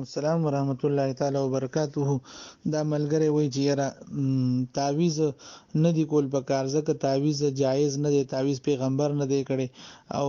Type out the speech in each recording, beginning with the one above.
السلام ورحمت الله تعالی وبرکاته. دا ملګری وای چې یاره تعویز نه دی کول په کار ځکه تعویز جایز نه دی، تعویز پیغمبر نه دی کړي او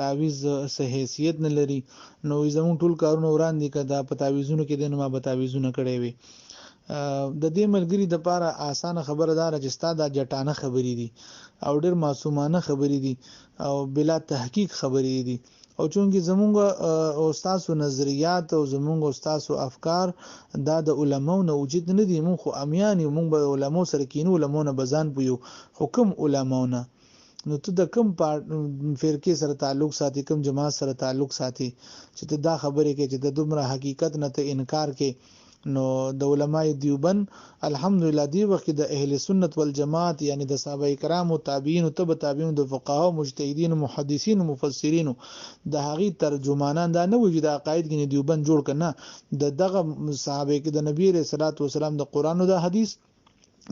تعویز څه حیثیت نه لري. نو زمون ټول کارونه وړاندې کړه په تعویزونو کې د نو ما به تعویزونه کړي وي. د دې ملګری د پاره اسانه خبره دار چې ستاده جټانه خبرې دي او ډېر معصومانه خبرې دي او بلا تحقیق خبرې دي. او چونکی زمونږ استادو نظریات او زمونږ استادو افکار دا د علماو نه وجود نه دي. مونږ خو امیان یو، مونږ به علماو سره کینو، علماو نه بزان پویو حکم علماو نه. نو ته د کوم فرقې سره تعلق ساتي، کوم جماعت سره تعلق ساتي چې ته دا خبره کې چې د دومره حقیقت نه ته انکار کې. نو د علماء دیوبند الحمدلله دی وخت د اهل سنت والجماعت یعنی د صحابه کرام او تابعین او تبع تابعین د فقها مجتهدین محدثین مفسرین د هغه ترجمانان دا نه وجود عقاید کې دیوبند جوړ کنا د دغه صحابه کې د نبی رسول الله والسلام د قران او د حدیث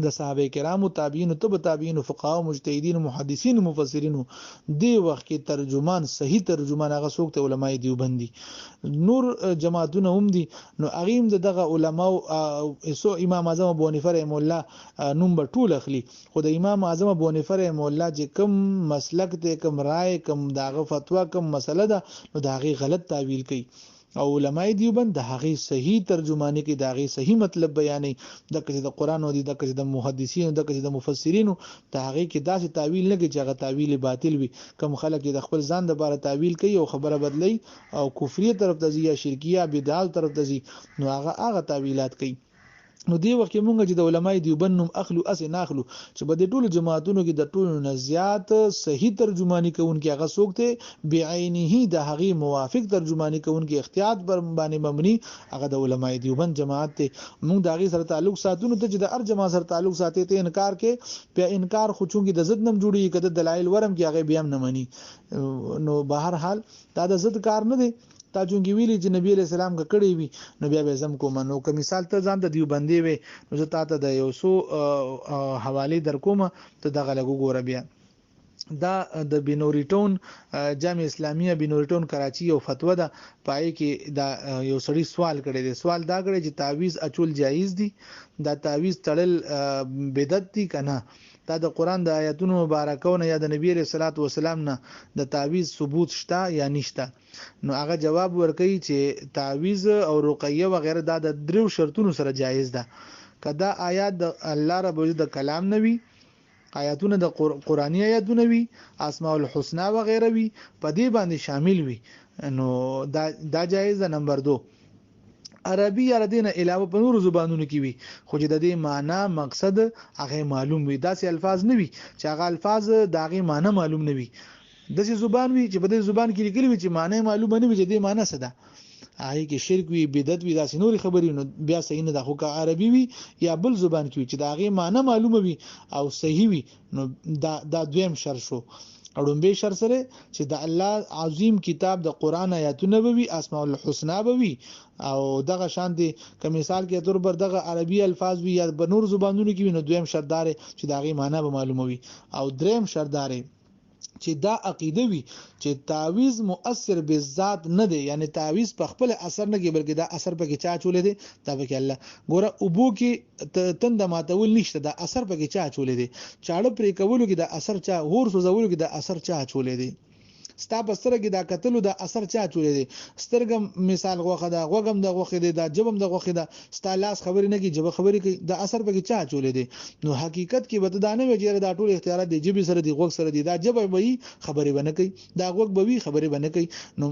د صحابه کرامو تابعین او تبع تابعین فقها مجتهدین محدثین مفسرین دی وخت کې ترجمان صحیح ترجمان هغه څوک ته علماء دیوبندي. نور جماعتونه هم دي. نو اغیم دغه علماء سو امام اعظم ابو حنیفه رحم الله نوم به ټول اخلي، خو د امام اعظم ابو حنیفه رحم الله چې کوم مسلک ته کوم رائے کوم داغه فتوا کوم مسله ده نو داغه غلط تعویل کوي او علماء دیوبند د هغه صحیح ترجمانی کې د هغه صحیح مطلب بیانې د کله د قران او د کله د محدثین د کله د مفسرین د هغه کې داسې تعویل نه کوي چې هغه تعویل باطل وي. کوم خلک د خپل ځان د باره تعویل کوي او خبره بدلی او کفریه طرف ته ځي یا شرکیه بدعت طرف ته ځي نو هغه تعویلات کوي. نو دی وخت مونږ چې د علماء دیوبند نوم اخلو اس نه اخلو چې په دې ټولو جماعتونو کې د ټولو نزيات صحیح ترجمانی کوونکي هغه څوک ته بعینه د هغه موافق ترجمانی کوونکي احتیاط بر باندې مبني هغه د علماء دیوبند جماعت ته. مونږ د هغه سره تعلق ساتونو ته چې د هر جماعت سره تعلق ساتي ته انکار کې په انکار خو چونګي د ضد نم جوړي کده دلایل ورم کې هغه بیا نه مني. نو بهر حال دا د ضد کار نه دی. تا چونګي ویلي چې نبی علیہ السلام کړي وي نو بیا به زم کوم. نو که مثال ته ځان د دیوبندي وي نو زه تاسو د یو سو حواله در کوم ته دغه لګو ګوره. بیا دا د بینوریټون جامع اسلامیه بینوریټون کراچي یو فتوا ده پای کې دا یو سړی سوال کړی دی. سوال دا کړی چې تعویز اچول جایز دي، دا تعویز تړل بدعت دي کنه، دا د قران د آیاتونو مبارکونه یا د نبی رسول الله والسلام نه د تعویز ثبوت شته یا نشته. نو هغه جواب ورکړي چې تعویز او رقیه وغیرہ دا د درو شرطونو سره جایز ده. کدا آیات د الله رب د کلام نوي، آیاتونه د قرآنی آیاتونه وي، اسماء الحسنا وغیرہ وي، په دې باندې شامل وي نو دا جایز ده. نمبر 2 عربي یا دینه علاوه په نورو زبانونو کې وي خو چې د دې معنی مقصد هغه معلوم وي. داسې الفاظ نه وي چې هغه الفاظ دغه معنی معلوم نه وي. داسې زبان وي چې په دې زبان کې لیکلي وي چې معنی معلومه نه وي چې دې معنی څه ده. هغه کې شرک وي، بدعت وي، داسې نوري خبرې نو بیا صحیح نه ده. خو که عربي وي یا بل زبان کې وي چې دغه معنی معلومه وي او صحیح وي نو دا دویم شرط شو. اړومبه شر سره چې د الله عظیم کتاب د قران آیاتونه به وي، اسماء الحسنا به وي او دغه شان دي که مثال کې تر بر دغه عربي الفاظ وي یا په نور زبانونو کې وي نو دویم شرط دار چې دغه معنی به معلومه وي. او دریم شرط دار چې دا عقیده وي چې تعویز مؤثر به ذات نه دی، یعنی تعویز په خپل اثر نه کې بلکې دا اثر په کې چا چولې دی. دا به کې الله ګوره ابو کې تند ماتول نشته، دا اثر په کې چا چولې دی. چاړه پرې کولو کې دا اثر چا هور سوزولو کې دا اثر چا چولې دی. ستا په سترګې کې دا قتلو دا اثر چا چولې دی. سترګم مثال غوخه دا غوګم دا غوخه دی، دا جبم دا غوخه دا ستا لاس خبرې نه کی جبه خبرې کوي، دا اثر په کې چا چولې دی. نو حقیقت کې به دا نه وي چې دا ټول اختیارات دی جبه سره دی غوګ سره دی، دا جبه وي خبرې بنه کوي، دا غوګ به وي خبرې بنه کوي. نو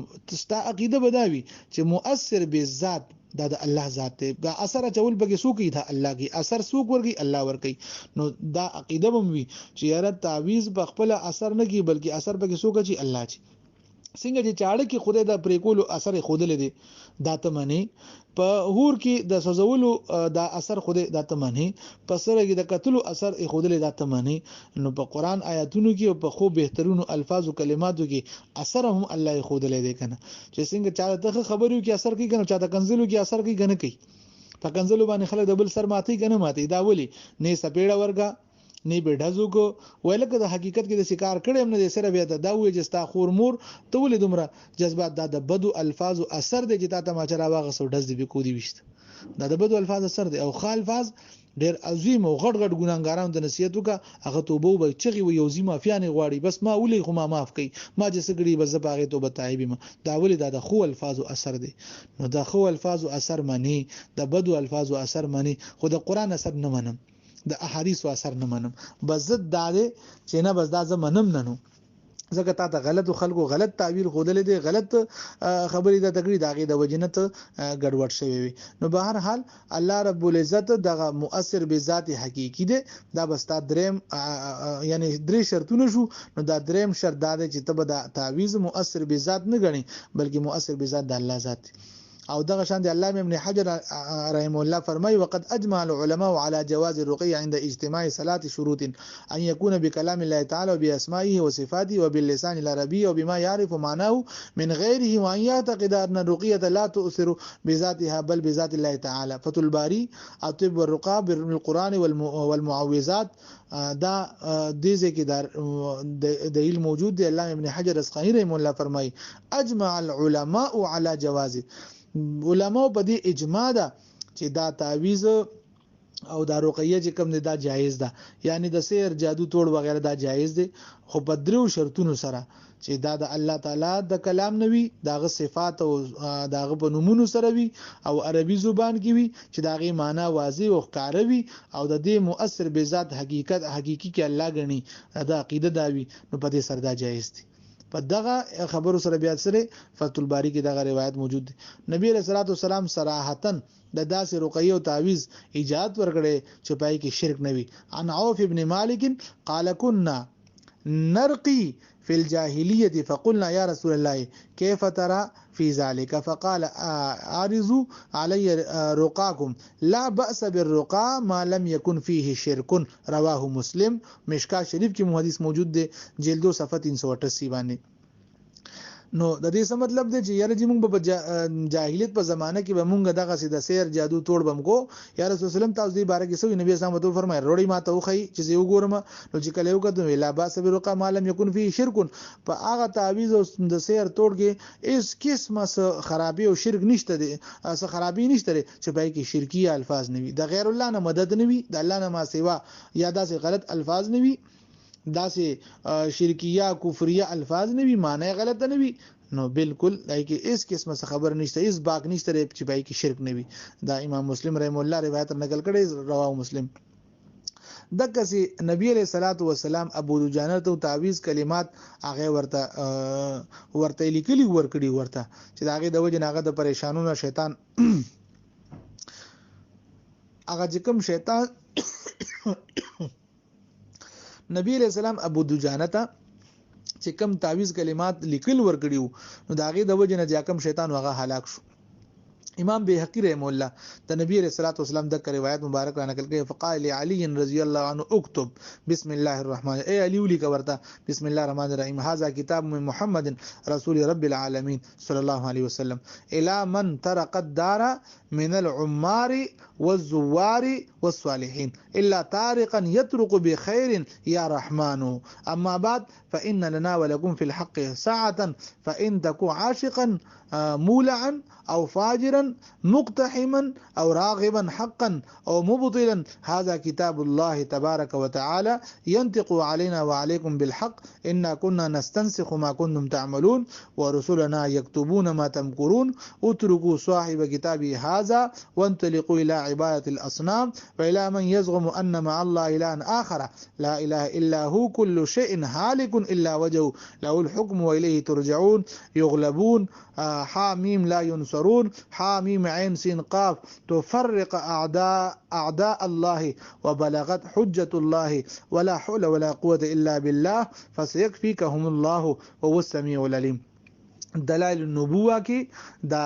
ستا عقیده بداوي چې مؤثر به ذات دا د الله ذات ته دا اثر چول بګي سو کوي، دا الله کی اثر سو ورګي الله ور کوي. نو دا عقیده بم وي چې یاره تعویز په خپل اثر نه کی بلکې اثر بګي سو کوي الله چی څنګه چې چاړه کې خوده د پریکولو اثر خوده لیدي دا ته معنی په هور کې د سوزولو دا اثر خوده دا ته معنی په سره کې د قتلو اثر خوده لیدي دا ته معنی. نو په قران آیاتونو کې او په خو بهترونو الفاظ او کلماتو کې اثر هم الله خوده لیدي کنه چې څنګه چاړه ته خبرو کې اثر کوي کنه چاته کنزلو کې اثر کوي کنه کوي په کنزلو باندې خلک د بل سر ماتي کنه ماتي دا ولي نه سپېړه ورګه نه به ډزو کو ولکه د حقیقت کې د شکار کړم نه سره بیا دا وې چې ستا خور مور ته ولې دومره جذبات د بدو الفاظو اثر دی چې تا ته ما چر واغه سو ډز دی به کو دی وشت دا د بدو الفاظ اثر دی او خالفاظ ډیر عظیم او غټ غټ ګناګاران د نصیحت وکړه هغه توبه وبای چغي و یو زما مافیانه غواړي بس ما ولي خو ما معاف کړي ما چې سګړي بس باغې توبه تایبه ما دا ولي دا د خو الفاظو اثر دی نو دا خو الفاظو اثر معنی د بدو الفاظو اثر معنی خو د قران اثر نه منم د احادیث اثر نه منم بس زد دا چې نه بس دا زمنم نه نو ځکه تا ته غلط خلکو غلط تعبیر خودلې دي غلط خبرې د تقریر داغه د وجنت ګډوډ شوی وي نو به هر حال الله رب العزت دغه مؤثر به ذات حقيقي دي دا بستا دریم یعنی درې شرطونه شو نو دا دریم شرط دا چې ته به د تعویذ مؤثر به ذات نه غني بلکې مؤثر به ذات د الله ذات او دغه شان دی علامه ابن حجر رحمه الله فرمای وقد اجمع العلماء على جواز الرقيه عند اجتماع ثلاث شروط ان يكون بكلام الله تعالى وباسمائه وصفاته وباللسان العربي وبما يعرف معناه من غيره وان يعتقد ان الرقيه لا تؤثر بذاتها بل بذات الله تعالى فتح الباري الطب والرقى بالقران والمعوذات دا دیزه کې دلیل موجود دی علامه ابن حجر اسقلانی رحمه الله فرمای اجمع العلماء على جواز علماء په دې اجماع ده چې دا تعویذ او دا رقیه چې کوم دا جایز ده یعنی د سیر جادو توړ وغیرہ دا جایز دي خو په درو شرطونو سره چې دا د الله تعالی د کلام نوي داغه صفات او داغه په نومونو سره وي او عربي زبان کې وي چې داغه معنی واضح او ښکار وي او د دې مؤثر به ذات حقيقي کې الله غني دا عقیده داوي نو په دې سره دا جایز دي په دغه خبرو سره بیا سره فتح الباری کې دغه روایت موجود دی نبی رسول الله والسلام صراحتا د داسې رقیه او تعویذ ایجاد ورکړي چې پای کې شرک نوي عن عوف ابن مالک قال كنا نرقي في الجاهليه فقلنا يا رسول الله كيف ترى في ذلك فقال عارضوا علي رقاكم لا بأس بالرقاء ما لم يكن فيه شرك رواه مسلم مشکا شریف کې حدیث موجود دی جلد 2 صفحه 388 باندې نو د دې څه مطلب دی چې یاره چې موږ په جاهلیت په زمانه کې به موږ دغه سید سیر جادو توړ بم کو یا رسول الله تاسو دې باره کې سوي نبی اسلام ته فرمایي روړی ما ته وخی چې زه وګورم نو چې کله یو کده ویلا باس برقه مالم یکون فی شرک په هغه تعویذ او د سیر توړ کې اس قسمه خرابي او شرک نشته دي اس خرابي نشته چې پای کې شرکی الفاظ نوي د غیر الله نه مدد نوي د الله نه ما سیوا یا داسې غلط الفاظ نوي داسې شرکیه کفریه الفاظ نوي معنی غلط نوي نو بالکل دای کې اس قسمه خبر نشته اس باک نشته چې پای کې شرک نوي دا امام مسلم رحم الله روایت نقل کړي رواه مسلم دغه سي نبی عليه الصلاه والسلام ابو دجانه ته تعویذ کلمات هغه ورته لیکلي ورکړي ورته چې داغه د وجه ناغه د پریشانونو شیطان هغه چې کوم شیطان نبی علیہ السلام ابو دجانه ته چې کوم تعویذ کلمات لیکل ورکړیو نو داغه د وجه نه ځکه شیطان هغه هلاک شو امام بهقی رحم الله د نبی رسول الله والسلام د روایت مبارک را نقل کړي فقال علي رضی الله عنه اكتب بسم الله الرحمن اي علي ولي کورتا بسم الله الرحمن الرحيم هذا كتاب من محمد رسول رب العالمين صلى الله عليه وسلم الى من ترك الدار من العمار والزوار والصالحين الا طارقا يترك بخير يا رحمن اما بعد فان لنا ولكم في الحق ساعه فان تكون عاشقا مولعا او فاجرا مقتحما او راغبا حقا او مبطلا هذا كتاب الله تبارك وتعالى ينطق علينا وعليكم بالحق إنا كنا نستنسخ ما كنتم تعملون ورسلنا يكتبون ما تمكرون اتركوا صاحب كتابي هذا وانطلقوا إلى عبادة الأصنام وإلى من يزعم أن مع الله إلها آخر لا إله إلا هو كل شيء هالك إلا وجهه له الحكم وإليه ترجعون يغلبون حاميم لا ينصرون حاميم عين سين قاف تفرق أعداء الله وبلغت حجة الله ولا حول ولا قوة إلا بالله فسيكفيكهم الله وهو السميع العليم دلائل النبوه کې دا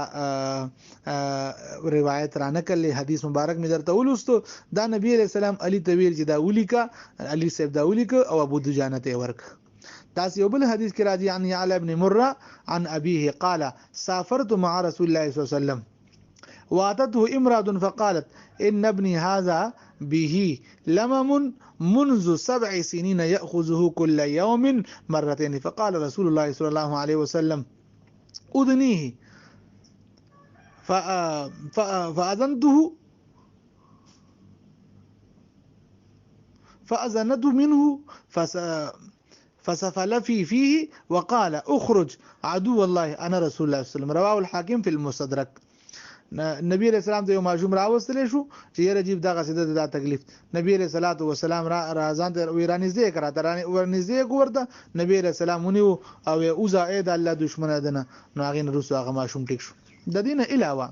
روایت را نقل حدیث مبارک می درته ولستو دا نبی علیہ السلام علی طویل چې دا ولیکا علی صاحب دا ولیکا او ابو دجانه ته ورک تاسو یو بل حدیث کې راځي عن علی ابن مره عن ابيه قال سافرت مع رسول الله صلی الله علیه وسلم واتته امراه فقالت ان ابني هذا به لمم منذ 7 سنين يأخذه كل يوم مرتين فقال رسول الله صلى الله عليه وسلم أذنيه فأذنته فأذنته منه فسفل فيه وقال اخرج عدو الله انا رسول الله صلى الله عليه وسلم. رواه الحاكم في المستدرك. نبی علیہ السلام ته یو ماجوم راوستل شو چې یره جیب دا غسیده دا تکلیف. نبی علیہ الصلوۃ والسلام راځان ته ویرانځي کړه ترانه ورنځي ګورته. نبی علیہ السلام ونیو او اوزا اید الله دشمنه دنه نو هغه رسو هغه ماشوم ټیک شو. د دینه علاوه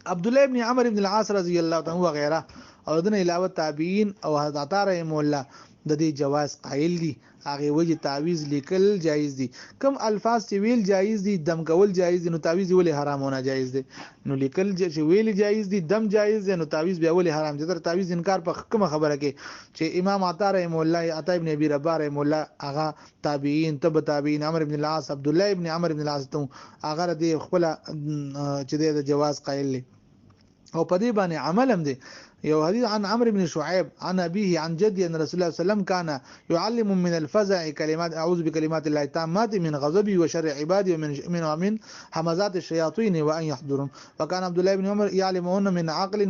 عبد الله ابن عمرو ابن العاص رضی الله تعالی وغيرها او دنه علاوه تابعین او حضرت رحم الله د دې جواز قائل دي. هغه وجه تعویز لیکل جایز دي. کم الفاظ چې ویل جایز دي دم کول جایز دي نو تعویز ولې حرام نه جایز دي. نو لیکل چې ویل جایز دي دم جایز دي نو تعویز بیا ولې حرام دي. تر تعویز انکار په کومه خبره کې چې امام عطا رحم الله عطا ابن ابي رباح رحم الله هغه تابعین تبع تابعین عمرو ابن العاص عبد الله ابن عمرو ابن العاص ته هغه د خپل چې د جواز قائل دي او په دې باندې عمل هم دي. يو حديث عن عمرو بن شعيب عن أبيه عن جدي أن رسول الله صلى الله عليه وسلم كان يعلم من الفزع كلمات أعوذ بكلمات الله التامات من غضبه وشر عباده ومن همزات الشياطين وأن يحضرهم. وكان عبد الله بن عمر يعلمهن من عقل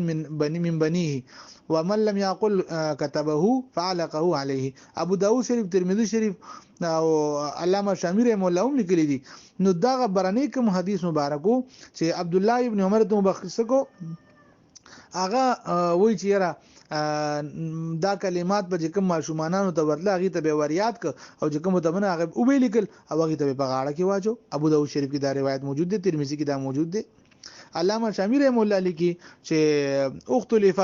من بنيه ومن لم يقل كتبه فعلقه عليه. ابو داود شریف ترمذی شریف او علامه شامری مولا هم لیکلي دي. نو دا غبرنی کوم حدیث مبارکو چې عبد الله ابن عمر ته مبخص کو هغه وای چې یاره دا کلمات به کوم ماشومانانو ته ورله هغه ته به وریاد ک او چې کوم ته منه هغه او به لیکل او هغه ته په غاړه کې واچو. ابو داود شریف کې دا روایت موجود دی ترمذی کې دا موجود دی. علامه شامری مولا لیکي چې اختلف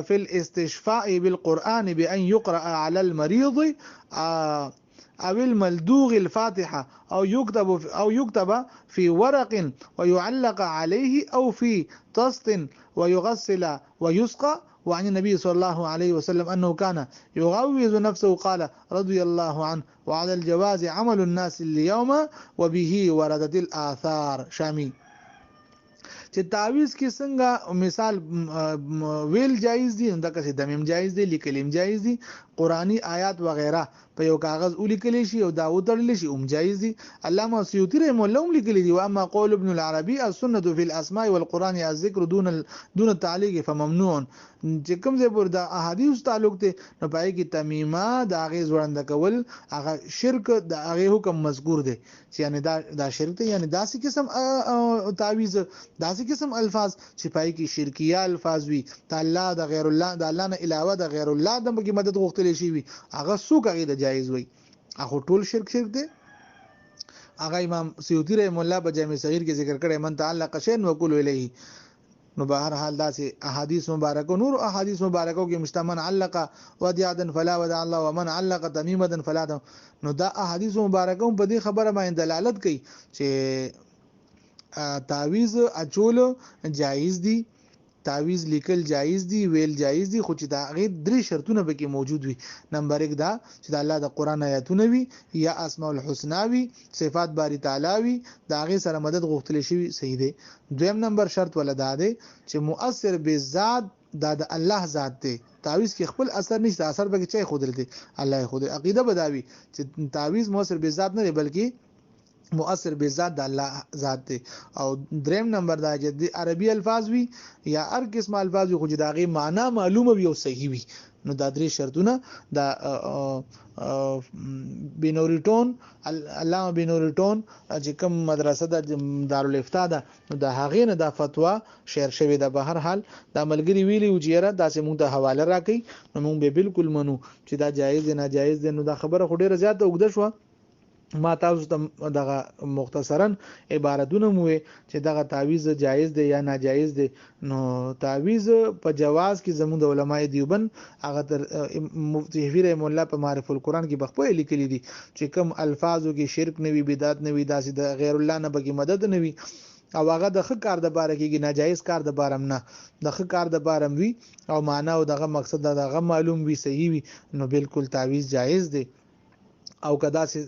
في الاستشفاء بالقران بان يقرأ على المريض او الملدوغ الفاتحه او يكتب في ورق ويعلق عليه او في طست ويغسل ويسقى. وعن النبي صلى الله عليه وسلم أنه كان يغوز نفسه قال رضي الله عنه وعلى الجواز عمل الناس اليوم وبه وردت الآثار. شامي چې تعویز کې څنګه مثال ویل جایز دي دا که دمیم جایز دي لیکلیم جایز دي قرآنی آیات وغیرہ په یو کاغذ ولیکل شي او دا وتړل شي هم جایز دي. علامه سیوطی رحم الله هم لیکلي دي واما قول ابن العربي السنه في الاسماء والقران الذكر دون التعليق فممنوع. چې کوم ځای پر دا احادیث تعلق ته نو پای کې تمیمه دا غي زوړند کول هغه شرک د هغه حکم مذکور دي چې یعنی دا شرک ته یعنی داسې قسم تعویذ داسې قسم الفاظ چې پای کې شرکیه الفاظ وي تعالی د غیر الله د الله نه علاوه د غیر الله د مدد غوښتل شي وي هغه څوک هغه جایز وي هغه ټول شرک دي. هغه امام سیوطی رحم الله په جامع صغیر کې ذکر کړی من تعلق شیء وکول الیه. نو بهر حال داسې احادیث مبارکو نور احادیث مبارکو کې مشتمن علق وديعا فلا ودع الله ومن علق تميمه فلا دم. نو دا احادیث مبارکو په دې خبره باندې دلالت کوي چې تعویذ اچول جایز دي تعویذ لیکل جایز دي ویل جایز دي خو چې دا غیر درې شرطونه به کې موجود وي. نمبر 1 دا چې د الله د قران آیاتونه وي یا اسماء الحسنا وي صفات باری تعالی وي دا غیر سره مدد غوښتل شي صحیح دی. دویم نمبر شرط ولدا دی چې مؤثر به ذات د الله ذات دی. تعویذ کې خپل اثر نشته اثر به کې چي خودل دي الله خود عقیده بداوي چې تعویذ مؤثر به ذات نه بلکې مؤثر به ذات د الله ذات دی. او دریم نمبر دا چې د عربي الفاظ وي یا هر قسم الفاظ خو چې داغه معنا معلومه وي او صحیح وي. نو دا درې شرطونه دا بینوریټون علامه بینوریټون چې کوم مدرسه د دارالافتا ده نو دا هغه نه دا فتوا شیر شوی ده. به هر حال دا ملګری ویلی او جیره دا سه مونږ ته حواله راکې نو مونږ به بالکل منو چې دا جایز نه جایز ده. نو دا خبره خو ډیره زیاته وګد شو. ما تاسو ته دغه مختصرا عبارتونه مو چې دغه تعویذ جایز دی یا ناجایز دی. نو تعویذ په جواز کې زموږ د علماء دیوبند هغه تر مفتی حفیظ مولا په معرف القرآن کې بخپل لیکلي دي چې کوم الفاظو کې شرک نوي بدعت نوي داسې د غیر الله نه بګي مدد نوي او هغه د ښه کار د باره کې ناجایز کار د بارم نه د ښه کار د بارم وي او معنا او دغه مقصد دغه معلوم وي صحیح وي نو بالکل تعویذ جایز دی. او کدا سي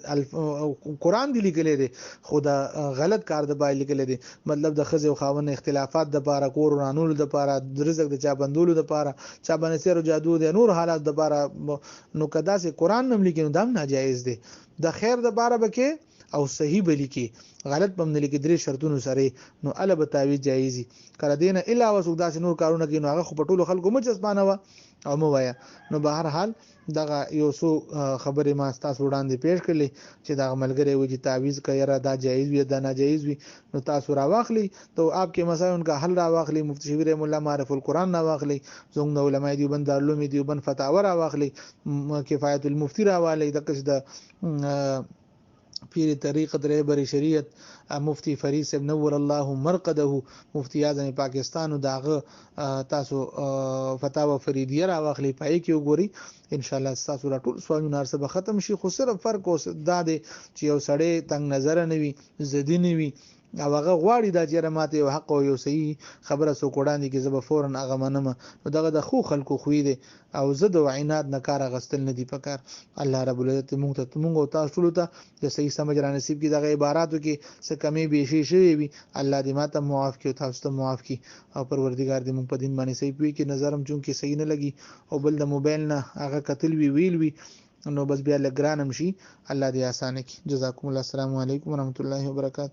قرآن دی لیکلې دي خدا غلط کار د بای لیکلې دي مطلب د خزه او خاون اختلافات د پاره کور رانول د پاره د رزق د چا بندولو د پاره چا باندې سیر جادو د نور حالات د پاره نو کدا سي قرآن نم لیکي نو دام ناجایز دي د خیر د پاره بکې او صحیح بلی کې غلط بم نه لیکي درې شرطونو سره نو ال به تعویذ جایزي کړه دینه الا وسودا سي نور کارونه کې نو هغه خو پټول خلکو مجسمانه و او مو وایا نو بهر حال دغه یو څو خبرې ما تاسو وړاندې پیښ کړلې چې دا ملګری وي چې تعویذ کوي را دا جایز وي دا ناجایز وي نو تاسو را واخلي تو آپ کے مسائل کا حل را واخلي مفتی شبیر مولا معرف القرآن را واخلي زنګ علماء دیوبند دارالعلوم دیوبند فتاوا را واخلي کفایت المفتی را والی د پیر طریقت رهبری شریعت مفتی فرید صاحب نور الله مرقده مفتی اعظم پاکستان داغه تاسو فتاوا فریدیه را واخلي پای کې وګوري ان شاء الله تاسو را ټول سوالونه سره ختم شي خو صرف فرق اوس دا دی چې یو سړی تنگ نظر نه وي زدي نه وي او هغه غواړي د چیرې ماته یو حق او یو صحیح خبره سو کوړاندې کې زب فورن هغه منم نو دغه د خو خلکو خوې دي او زه د عینات نه کار غستل نه دی پکار الله رب العزت موږ او تاسو ته د صحیح سمجھ را نصیب کی دغه عباراتو کې څه کمی بیشي شوی وي الله دې ماته معاف کړي او تاسو ته معاف کړي او پروردگار دې موږ په دین باندې صحیح پوي کې نظرم چون کې صحیح نه لګي او بل د موبایل نه هغه قتل ویل وی نو بس بیا لګرانم شي الله دې اسانه کړي جزاکم الله السلام علیکم ورحمت الله وبرکاته